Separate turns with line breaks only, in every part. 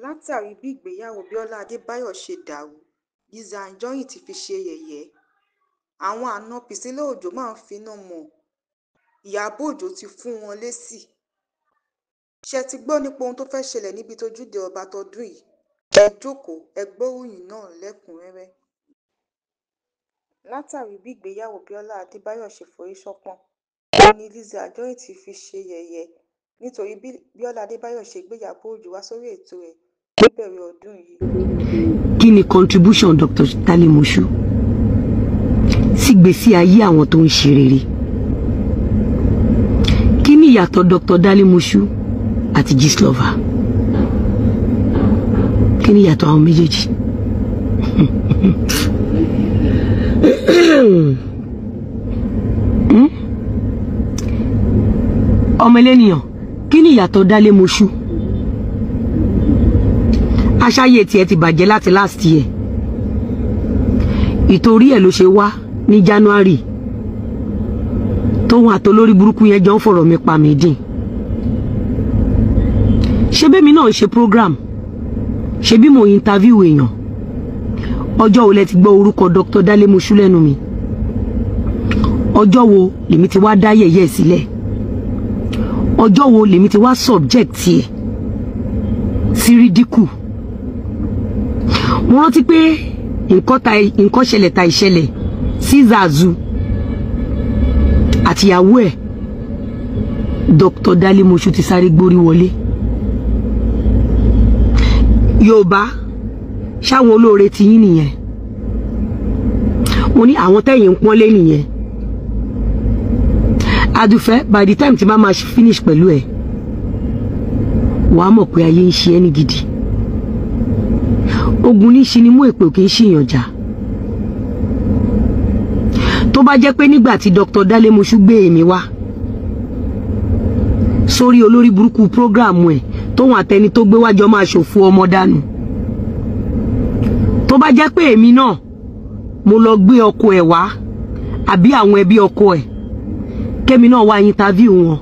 látàrí bí ìgbéyàwó Bíọ́lá Adébáyọ̀ ṣe dàrú Lizzy Anjorin ti fi ṣe yẹ̀yẹ́. Àwọn àna Priscilla Òjó máa ń finá mọ́ Ìyábọ̀ Òjó ti fún wọn lésì. Ṣé ti gbọ́ nípa ohun tó fẹ́ ṣẹlẹ̀ níbi tójúde ọba tọdún yìí? Ẹ jókòó ẹ gbọ́ ìròyìn náà lẹ́kùnrẹ́rẹ́. Látàrí bí ìgbéyàwó Bíọ́lá Adébáyọ̀ ṣe forí ṣánpọ́n, ó ní Lizzy Anjorin ti fi ṣe yẹ̀yẹ́ nítorí bí Bíọ́lá Adébáyọ̀ ṣe gbé Ìyábọ̀ Òjó wá sórí ètò rẹ̀ níbẹ̀rẹ̀ ọdún yìí.
Kí ni contribution Dr. Dale Moshood sí ìgbésí ayé àwọn tó ń ṣe rere? Kí ni ìyàtọ̀ Dr. Dale Moshood àti Gistlover? Kí ni ìyàtọ̀ àwọn méjèèjì? Ọmọ ẹlẹ́nìyàn, kí ni ìyàtọ̀ Dale Moshood? Aṣáyé tiẹ̀ ti bàjẹ́ láti last year. Ìtorí ẹ̀ ló ṣe wá ní January tóun àtolórí burúkú yẹn jọ ń fọ̀rọ̀ mi pa mí dín. Ṣé bẹ́mi náà ṣe program? Ṣé bí mo interview èèyàn? Ọjọ́ wo lẹ ti gbọ́ orúkọ Dr. Dale Moshood lẹ́nu mi? Ọjọ́ wo lèmi ti wá dá yẹ̀yẹ́ sílẹ̀? Ọjọ́ wo lèmi ti wá subject ẹ̀ sí ridicule? Mo rántí pé nǹkan ṣẹlẹ̀ ta ìṣẹ̀lẹ̀ sí Zazu àtìyàwó ẹ̀ Dr. Dale Moshood ti sáré gbórí wọlé. Yorùbá ṣáwọn olóore ti yín nìyẹn. Mo ní àwọn tẹ́yìn ń pọ́nlé nìyẹn. Adùfẹ́ by the time tí máa finish pẹ̀lú ẹ̀ wàá mọ̀ pé ayé ń ṣe ẹ́ ní gidi. Ogun ní ṣe ni mú èpè kì í ṣìyànjà. Tó bá jẹ́ pé nígbà tí Dr. Dale Moshood gbé èmi wá sórí olórí burúkú prógráàmù ẹ̀ tóun àtẹni tó gbé wájọ máa ṣòfò ọmọ dànù. Tó bá jẹ́ pé èmi náà mo lọ gbé ọkọ ẹ̀ wá àbí àwọn ẹbí ọkọ ẹ̀ kémi náà wá interview wọn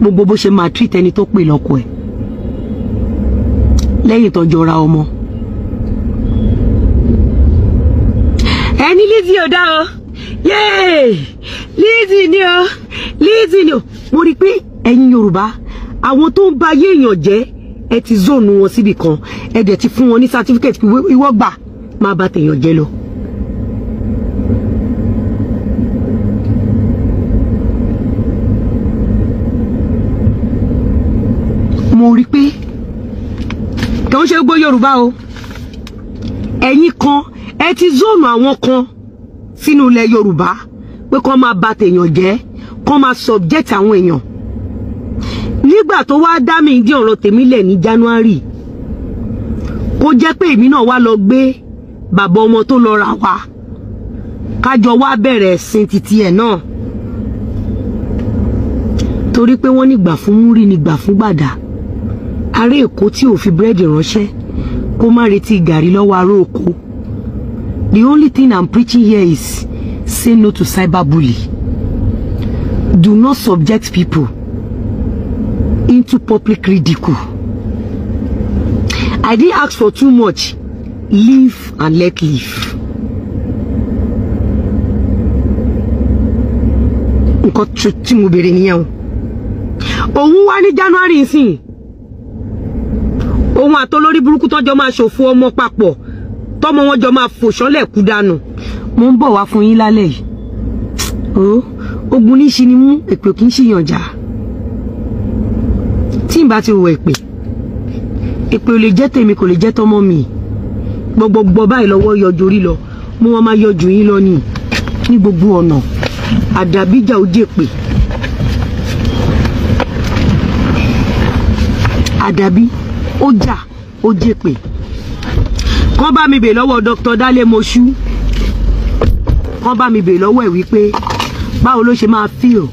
gbogbo bó ṣe máa treat ẹni tó pè lọ́kọ ẹ̀ lẹ́yìn tó jọra ọmọ. Ẹni Lizzy ò dá o, yéè Lizzy ni o, Lizzy ni o. Mo rí pé ẹ̀yin Yorùbá àwọn tó ń ba ayé èèyàn jẹ́ ẹ ti zone wọn síbi kan ẹ dẹ̀ ti fún wọn ní certificate pé ìwọ gbà máa bà tèèyàn jẹ́ lọ. Mo rí pé kò ń ṣe gbogbo Yorùbá o, ẹ̀yin kan ẹ ti zone àwọn kan sínú ilẹ̀ Yorùbá pé kó máa bà tèèyàn jẹ́ kó máa subject àwọn èèyàn. Nígbà tó wá dá mi di ọ̀rọ̀ tèmi lẹ̀ ní January kó jẹ́ pé èmi náà wá lọ gbé bàbá ọmọ tó lọ ra wa kájọ wá bẹ̀rẹ̀ ẹ̀sìn títí ẹ̀ náà torí pé wọ́n ní gbà fún múrí ní gbà fún gbàdá. Ará Èkó tí ò fi búrẹ́dì ránṣẹ́ kó má retí gàrí lọ́wọ́ ará oko. The only thing I'm preaching here is say no to cyberbully. Do not subject people into public ridicule. I didn't ask for too much. Live and let live. Nǹkan tí mo bèrè nìyẹn o. Òun wá ní January nsìn. Òun àtolórí burúkú tọ́jọ́ máa ṣòfò ọmọ papọ̀. Tọ́mọ wọn jọ máa fò ṣánlẹ̀ kú dànù. Mo ń bọ̀ wá fún yín lálẹ́ yìí. Ogun ní ṣe ni mú èpè kì í ṣìyànjà. Tí n bá ti wọ èpè ò lè jẹ́ tèmi kò lè jẹ́ tọmọ mi. Gbogbo báyìí lọ́wọ́ yọjú orí lọ mo wọn máa yọjú yín lọ ní gbogbo ọ̀nà. Àdàbíjà ó dèpè. Àdàbí ó jà ó dèpè. Kàn bá mi bè lọ́wọ́ Dr. Dale Moshood. Kàn bá mi bè lọ́wọ́ ẹ̀ wípé báwo ló ṣe máa feel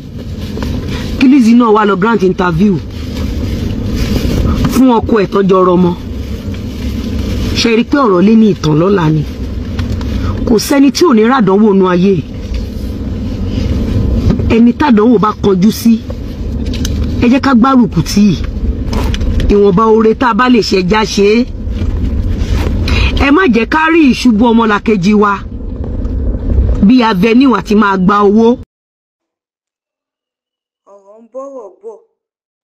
kí Lizzy náà wá lọ grant interview fún ọkọ ẹ̀ tọ́jọ́ ọ̀rọ̀ mọ́. Ṣe rí pé ọ̀rọ̀ lé ní ìtàn lọ́la ni. Kò sẹ́ni tí ò ní ràdánwò nu ayé. Ẹni tàdánwò bá kọjú sí ẹ jẹ́ ká gbárùkù tì í. ìwọ̀nba oore tá a bá lè ṣe ẹja ṣe é. Ẹ má jẹ́ ká rí ìṣubú ọmọlàkejì wa bí avenue àti máa gba owó.
ọ̀rọ̀ ń bọ́rọ̀ bọ̀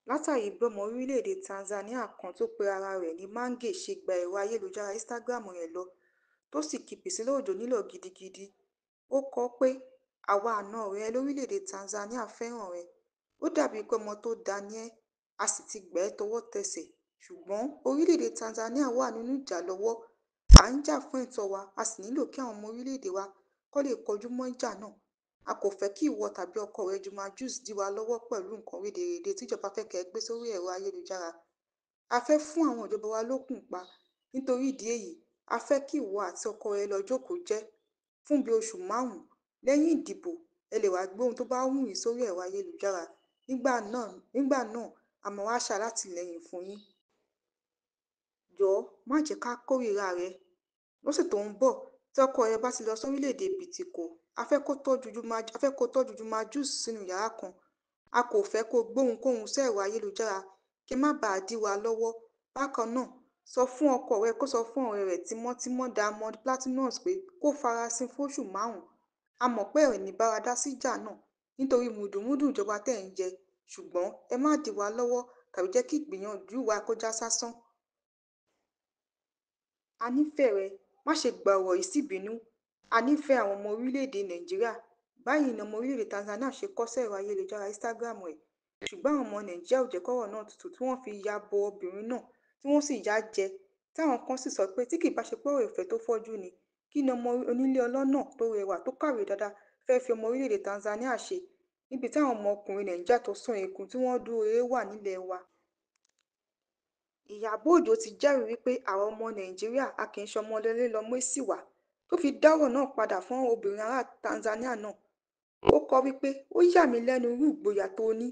látàrí bí ọmọ orílẹ̀-èdè Tanzania kan tó pe ara rẹ̀ ní Mange ṣe gba ẹ̀rọ ayélujára Instagram rẹ̀ lọ tó sì kí Priscilla Òjó nílọ̀ gidigidi. Ó kọ pé àwa àna rẹ lórílẹ̀-èdè Tanzania fẹ́ràn rẹ, ó dàbí pé ọmọ tó dáa ni ẹ́, a sì ti gbà ẹ́ tọwọ́ tẹsẹ̀, ṣùgbọ́n orílẹ̀-èdè Tanzania wà nínú ìjà lọ́wọ́, à ń jà fún ẹ̀tọ́ wa, a sì nílò kí àwọn ọmọ orílẹ̀-èdè wa kó lè kọjú mọ́ ìjà náà. A kò fẹ́ kí ìwọ tàbí ọkọ rẹ Juma Jux dí wa lọ́wọ́ pẹ̀lú nǹkan rédèrèdè tíjọba fẹ́ kẹ́ ẹ gbé sórí ẹ̀rọ ayélujára. A fẹ́ fún àwọn ìjọba wa lókun pa. Nítorí ìdí èyí, a fẹ́ kí ìwọ àti ọkọ rẹ lọ jókòó jẹ́ fún bí oṣù 5. Lẹ́yìn ìdìbò, ẹ lè wá gbé ohun tó bá wù yín sórí ẹ̀rọ ayélujára. Nígbà náà, a máa wá ṣàlátìlẹ́yìn fún yín. Jọ̀ọ́ má jẹ́ ká kórìíra rẹ. Lọ́sẹ̀ tó ń bọ̀, tí ọkọ rẹ bá ti lọ sórílẹ̀-èdè Bìtìkò, a fẹ́ kó tọ́jú Juma Jux sínú yàrá kan. A kò fẹ́ kó gbé ohunkóhun sí ẹ̀rọ ayélujára kí má bàa dí wa lọ́wọ́. Bákan náà, sọ fún ọkọ rẹ kó sọ fún ọ̀rẹ́ rẹ̀ tímọ́tímọ́ Diamond Platnumz pé kó farasin fóṣù 5. A mọ̀ pé ẹ ní bára dá síjà náà nítorí mùdùmúdù ìjọba tẹ̀ ń jẹ, ṣùgbọ́n ẹ má dí wa lọ́wọ́ tàbí jẹ́ kí ìgbìyànjú wa kó já sásán. A nífẹ̀ẹ́ rẹ, má ṣe gba ọ̀rọ̀ yìí síbínú. A nífẹ̀ẹ́ àwọn ọmọ orílẹ̀-èdè Nàìjíríà. Báyìí ni ọmọ orílẹ̀-èdè Tanzania ṣe kọ sí ẹ̀rọ ayélujára Instagram rẹ̀. Ṣùgbọ́n àwọn ọmọ Nàìjíríà ò jẹ́ kọ́rọ̀ náà tutù tí wọ́n fi ya bo obìnrin náà tí wọ́n sì yá jẹ. Táwọn kan sì sọ pé tí kì í bá ṣe pé ọ̀rọ̀ ìfẹ́ tó fọ́jú ni, kí ni ọmọ onílé ọlọ́nà tó rẹwà tó kàwé dáadáa fẹ́ fi ọmọ orílẹ̀-èdè Tanzania ṣe níbi táwọn ọmọkùnrin Nàìjíríà tó sún eegun tí wọ́n dúró eré wà nílẹ̀ wa. Ìyábọ̀ Òjó ti jẹ́rìí wípé àwọn ọmọ Nàìjíríà a kì í ṣọmọ lọlé lọmọ èsì wá tó fi dá ọ̀rọ̀ náà padà fún obìnrin ará Tanzania náà. Ó kọ wípé ó yà mí lẹ́nu irú ìgboyà tó ní.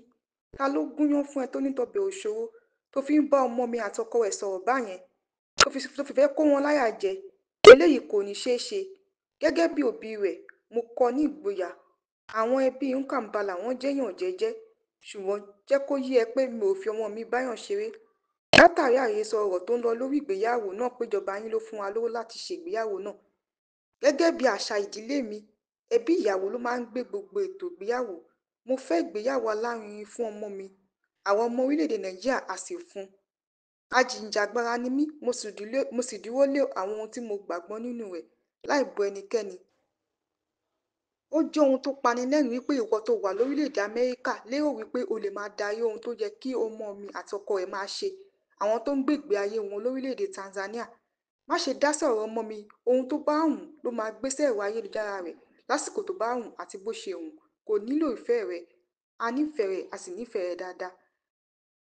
Ta ló gúnyán fún ẹ tó ní tọbẹ̀ òṣòro tó fi ń bá ọmọ mi àti ọkọ rẹ̀ sọ̀rọ̀ báyẹn tó fi fẹ́ kó wọn láyà jẹ. Eléyìí kò ní ṣeé ṣe. Gẹ́gẹ́ bí òbí rẹ̀, mo kọ́ ní ìgboyà. Àwọn ẹbí Nkambala wọ́n jẹ́yàn jẹ́jẹ́, ṣùgbọ́n jẹ́ kó yé ẹ pé mi ò fi ọmọ mi báyàn ṣeré. Látàrí àhesọ ọ̀rọ̀ tó ń lọ lórí ìgbéyàwó náà pé ìjọba yín ló fún wa lówó láti ṣe ìgbéyàwó náà. Gẹ́gẹ́ bí àṣà ìdílé mi, ẹbí ìyàwó ló máa ń gbé gbogbo ètò ìgbéyàwó. Mo fẹ́ ìgbéyàwó alárinrin fún ọmọ mi. Àwọn ọmọ orílẹ̀-èdè Nàìjíríà á sì fún. Ajìjàgbara ni mí, mo sì dúró lé àwọn ohun tí mo gbàgbọ́ nínú rẹ̀ láì bo ẹnikẹ́ni. Ó jẹ́ ohun tó pani lẹ́rìn wípé ìwọ tó wà lórílẹ̀-èdè Amẹ́ríkà lérò wípé o lè máa darí ohun tó yẹ kí ọmọ mi àti ọkọ rẹ̀ máa ṣe. Àwọn tó ń gbègbè ayé wọn lórílẹ̀-èdè Tanzania. Má ṣe dá sọ̀rọ̀ ọmọ mi, ohun tó bá wùn ló máa gbé sí ẹ̀rọ ayélujára rẹ̀ lásìkò tó bá wùn àti bó ṣe wùn. Kò nílò ìfẹ́ rẹ̀. A nífẹ̀ẹ́ rẹ̀, a sì nífẹ̀ẹ́ rẹ̀ dáadáa.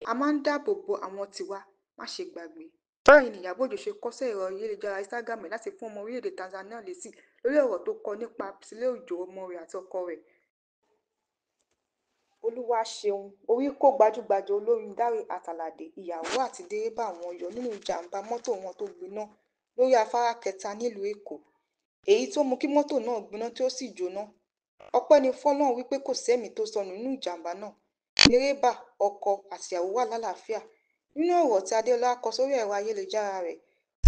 A máa ń dáàbò bo àwọn tiwa, má ṣe gbàgbé. Báyìí ni Ìyábọ̀ Òjó ṣe kọ sí ẹ̀rọ ayélujára Instagram rẹ̀ láti fún ọmọ orílẹ̀-èdè Tanzania lésì lórí ọ̀rọ̀ tó kọ nípa Priscilla Òjó ọmọ rẹ̀ àti ọkọ rẹ̀. Olúwaṣeun orí kó gbajúgbajà olórin Dáre Àtàlàdé, ìyàwó àti dẹ́rẹ́bà wọn yọ nínú ìjàmbá mọ́tò wọn tó gbiná lórí afárá kẹta nílùú Èkó. Èyí tó mú kí mọ́tò náà gbiná tí ó sì jóná. Ọpẹ́ ni f'Ọlọ́run wípé kò sẹ́mìí tó sọnù nínú ìjàmbá náà. Dẹ́rẹ́bà, ọkọ àti ìyàwó wà lálàáfíà. Nínú ọ̀rọ̀ tí Adéọlá kọ sórí ẹ̀rọ ayélujára rẹ̀,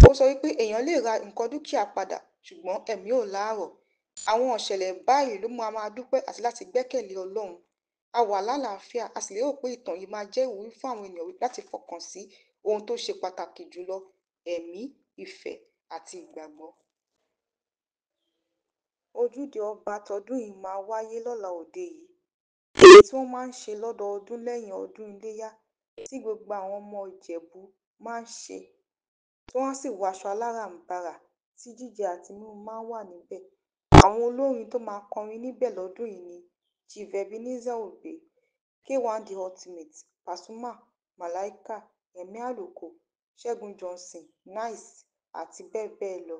ó sọ wípé èèyàn lè ra nǹkan dúkìá padà, ṣùgbọ́n ẹ̀mí ò láàárọ̀. Àwọn ìṣẹ̀lẹ̀ báyìí ló mú a máa dúpẹ́ àti láti gbẹ́kẹ̀lé Ọlọ́run. A wà lálàáfíà, a sì lérò pé ìtàn yìí máa jẹ́ ìwúrí fún àwọn ènìyàn láti fọkàn sí ohun tó ṣe pàtàkì jùlọ: ẹ̀mí, ìfẹ́ àti ìgbàgbọ́. Ojúde ọba tọdún yìí máa wáyé lọ́la òde yìí. Èyí tí wọ́n máa ń ṣe lọ́dọọdún lẹ́yìn ọdún iléyá tí gbogbo àwọn ọmọ Ìjẹ̀bú máa ń ṣe, tí wọ́n sì wọ aṣọ aláràǹbarà tí jíjẹ àti mímu máa ń wà níbẹ̀. Àwọn olórin tó máa kọrin níbẹ̀ lọ́dún yìí ni Chief Ebenezer Obey, K1 The Ultimate, Pasuma, Malaika, Yẹmí Àlùkò, Ṣẹ́gun Johnson, Nice àti bẹ́ẹ̀ bẹ́ẹ̀ lọ.